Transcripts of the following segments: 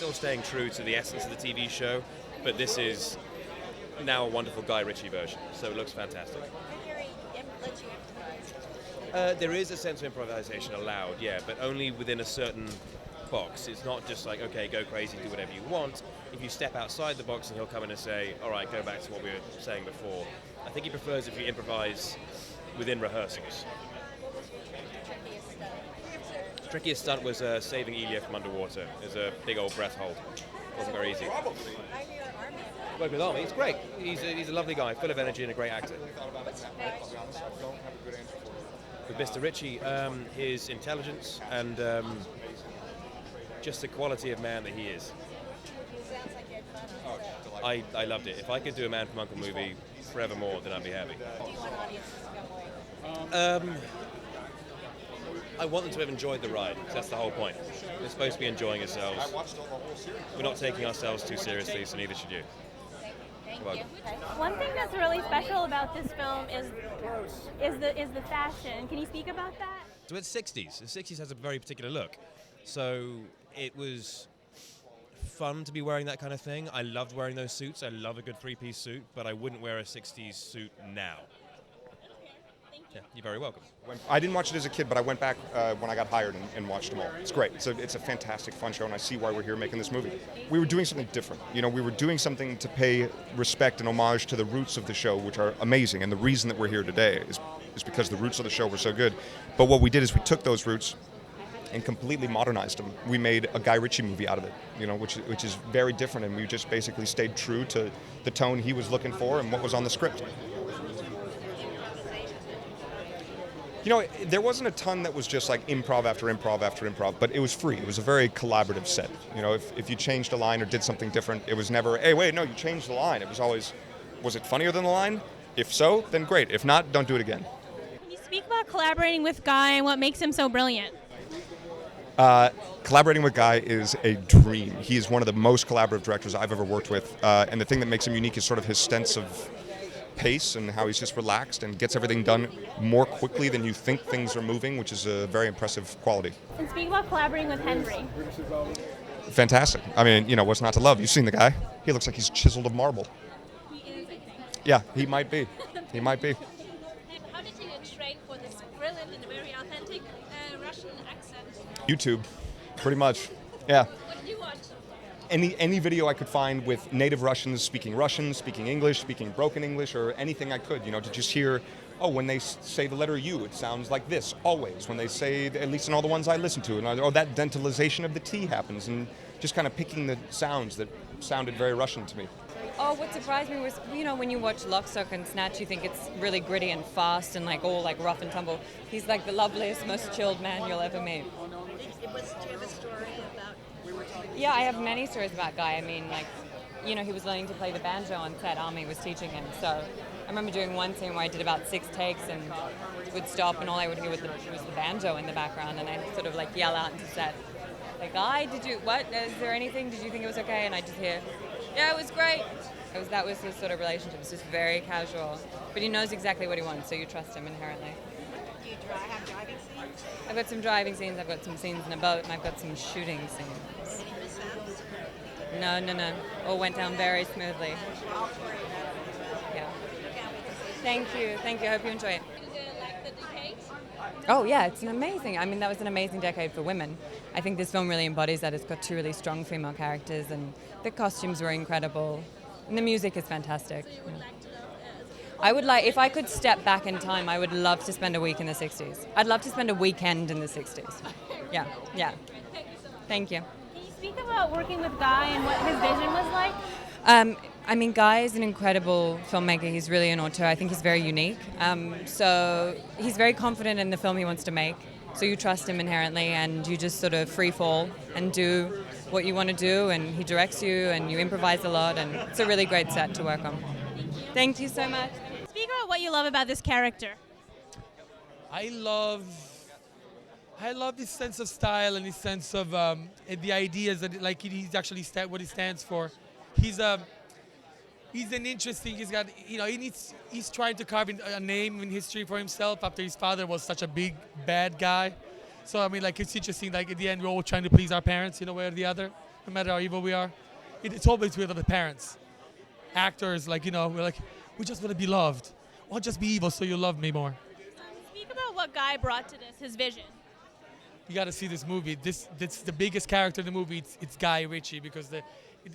still staying true to the essence of the TV show, but this is now a wonderful Guy Ritchie version, so it looks fantastic. There is a sense of improvisation allowed, yeah, but only within a certain box. It's not just like, okay, go crazy, do whatever you want. If you step outside the box, and he'll come in and say, all right, go back to what we were saying before. I think he prefers if you improvise within rehearsals. The trickiest stunt was saving Ilya from underwater. It was a big old breath hold. It wasn't very easy. Worked with Armie, he's great. He's a lovely guy, full of energy and a great actor. With Mr. Ritchie, his intelligence and just the quality of man that he is. I loved it. If I could do a Man from U.N.C.L.E. movie forevermore, then I'd be happy. I want them to have enjoyed the ride, because that's the whole point. We're supposed to be enjoying ourselves. We're not taking ourselves too seriously, so neither should you. Thank you. One thing that's really special about this film is the fashion. Can you speak about that? So it's 60s. The 60s has a very particular look. So it was fun to be wearing that kind of thing. I loved wearing those suits. I love a good three-piece suit, but I wouldn't wear a 60s suit now. Yeah, you're very welcome. I didn't watch it as a kid, but I went back when I got hired and watched them all. It's great. It's a fantastic, fun show, and I see why we're here making this movie. We were doing something different. You know, we were doing something to pay respect and homage to the roots of the show, which are amazing. And the reason that we're here today is because the roots of the show were so good. But what we did is we took those roots and completely modernized them. We made a Guy Ritchie movie out of it, you know, which is very different, and we just basically stayed true to the tone he was looking for and what was on the script. You know, there wasn't a ton that was just like improv after improv after improv, but it was free. It was a very collaborative set. You know, if you changed a line or did something different, it was never, hey, wait, no, you changed the line. It was always, was it funnier than the line? If so, then great. If not, don't do it again. Can you speak about collaborating with Guy and what makes him so brilliant? Collaborating with Guy is a dream. He is one of the most collaborative directors I've ever worked with, and the thing that makes him unique is sort of his sense of pace and how he's just relaxed and gets everything done more quickly than you think things are moving, which is a very impressive quality. And speak about collaborating with Henry. Fantastic. I mean, you know, what's not to love? You've seen the guy. He looks like he's chiseled of marble. He is, I think. Yeah, he might be. He might be. How did you train for this brilliant and very authentic Russian accent? YouTube, pretty much. Yeah. What did you watch? Any video I could find with native Russians, speaking English, speaking broken English, or anything I could, you know, to just hear, oh, when they say the letter U, it sounds like this, always. When they say, at least in all the ones I listen to, and oh, that dentalization of the T happens, and just kind of picking the sounds that sounded very Russian to me. Oh, what surprised me was, you know, when you watch Lock, Stock and Snatch, you think it's really gritty and fast and like all like rough and tumble. He's like the loveliest, most chilled man you'll ever meet. Do you have a story about? Yeah, I have many stories about Guy. I mean, like, you know, he was learning to play the banjo on set. Armie was teaching him. So I remember doing one scene where I did about 6 takes and would stop and all I would hear was the banjo in the background, and I'd sort of like yell out into set, like, Guy, is there anything? Did you think it was okay? And I'd just hear, yeah, it was great. That was his sort of relationship. It's just very casual. But he knows exactly what he wants, so you trust him inherently. Do you have driving scenes? I've got some driving scenes, I've got some scenes in a boat, and I've got some shooting scenes. Any mishaps? No. All went down very smoothly. All 4 of them. Yeah. Can't wait to see it. Thank you. I hope you enjoy it. Did you like the decade? Oh yeah, it's amazing. I mean, that was an amazing decade for women. I think this film really embodies that. It's got 2 really strong female characters, and the costumes were incredible, and the music is fantastic. So you would like to know? I would like, if I could step back in time, I would love to spend a week in the 60s. I'd love to spend a weekend in the 60s. Yeah. Thank you so much. Thank you. Can you speak about working with Guy and what his vision was like? I mean, Guy is an incredible filmmaker. He's really an auteur. I think he's very unique. So he's very confident in the film he wants to make. So you trust him inherently, and you just sort of free fall and do what you want to do, and he directs you, and you improvise a lot, and it's a really great set to work on. Thank you so much. Speak about what you love about this character. I love his sense of style and his sense of the ideas that like he's actually what he stands for. He's an interesting. He's got, you know, he's trying to carve a name in history for himself after his father was such a big bad guy. So I mean, like it's interesting. Like at the end, we're all trying to please our parents in a way or the other, no matter how evil we are. It's always with the parents. Actors, like we're like, we just want to be loved. I'll just be evil so you love me more. Speak about what Guy brought to this, his vision. You got to see this movie. This the biggest character in the movie. It's Guy Ritchie because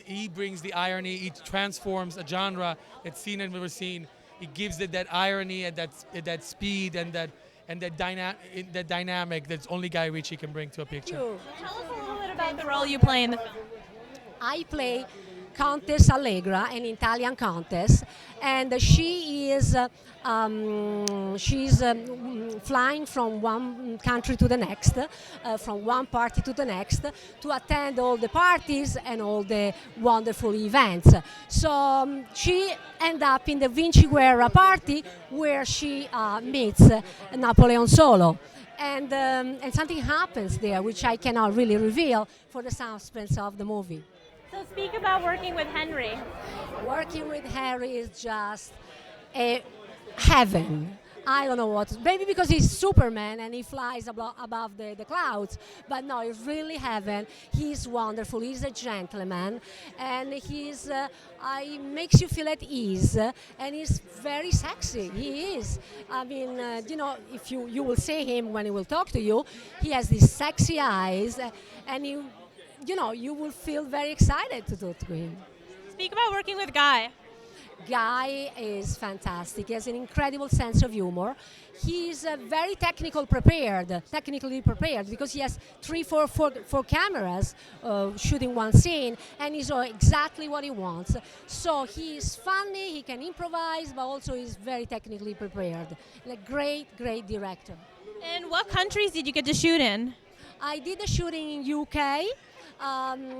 he brings the irony. He transforms a genre that's seen and never seen. He gives it that irony and that speed and that dynamic that only Guy Ritchie can bring to a picture. Tell us a little bit about the role you play in the film. I play Countess Allegra, an Italian countess, and she is flying from one country to the next, from one party to the next, to attend all the parties and all the wonderful events. So she ends up in the Vinci Guerra party where she meets Napoleon Solo. And something happens there which I cannot really reveal for the suspense of the movie. So speak about working with Henry. Working with Harry is just a heaven. I don't know what, maybe because he's Superman and he flies above the clouds, but no, it's really heaven. He's wonderful, he's a gentleman, and he makes you feel at ease, and he's very sexy, he is. I mean, if you will see him when he will talk to you, he has these sexy eyes, and you will feel very excited to talk to him. Speak about working with Guy. Guy is fantastic. He has an incredible sense of humor. He's very technically prepared because he has four cameras shooting one scene, and he knows exactly what he wants. So he's funny, he can improvise, but also he's very technically prepared. And a great, great director. And what countries did you get to shoot in? I did the shooting in UK.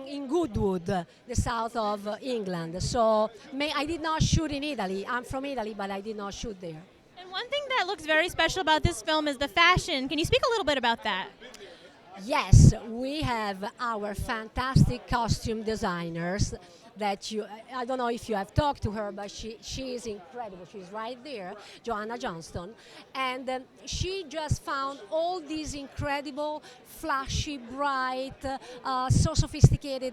In Goodwood, the south of England. So I did not shoot in Italy. I'm from Italy, but I did not shoot there. And one thing that looks very special about this film is the fashion. Can you speak a little bit about that? Yes, we have our fantastic costume designers that I don't know if you have talked to her, but she is incredible. She's right there, Joanna Johnston. And she just found all these incredible, flashy, bright, so sophisticated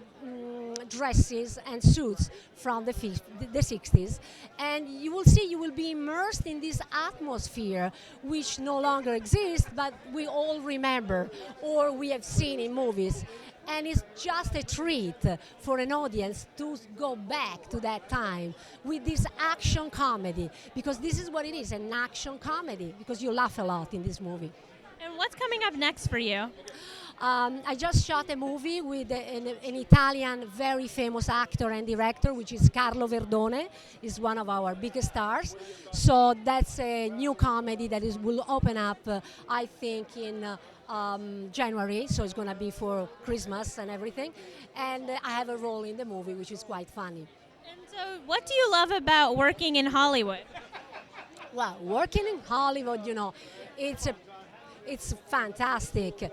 dresses and suits from the 60s. And you will see, you will be immersed in this atmosphere which no longer exists, but we all remember or we have seen in movies. And it's just a treat for an audience to go back to that time with this action comedy, because this is what it is, an action comedy, because you laugh a lot in this movie. And what's coming up next for you? I just shot a movie with an Italian very famous actor and director, which is Carlo Verdone. He's one of our biggest stars. So that's a new comedy that will open up, I think, in January. So it's going to be for Christmas and everything. And I have a role in the movie, which is quite funny. And so what do you love about working in Hollywood? Well, working in Hollywood, it's fantastic.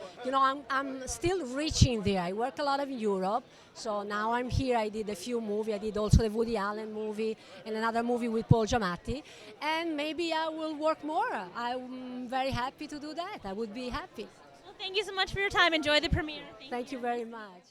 I'm still reaching there. I work a lot in Europe, so now I'm here. I did a few movies. I did also the Woody Allen movie and another movie with Paul Giamatti, and maybe I will work more. I'm very happy to do that. I would be happy. Well, thank you so much for your time. Enjoy the premiere. Thank you very much.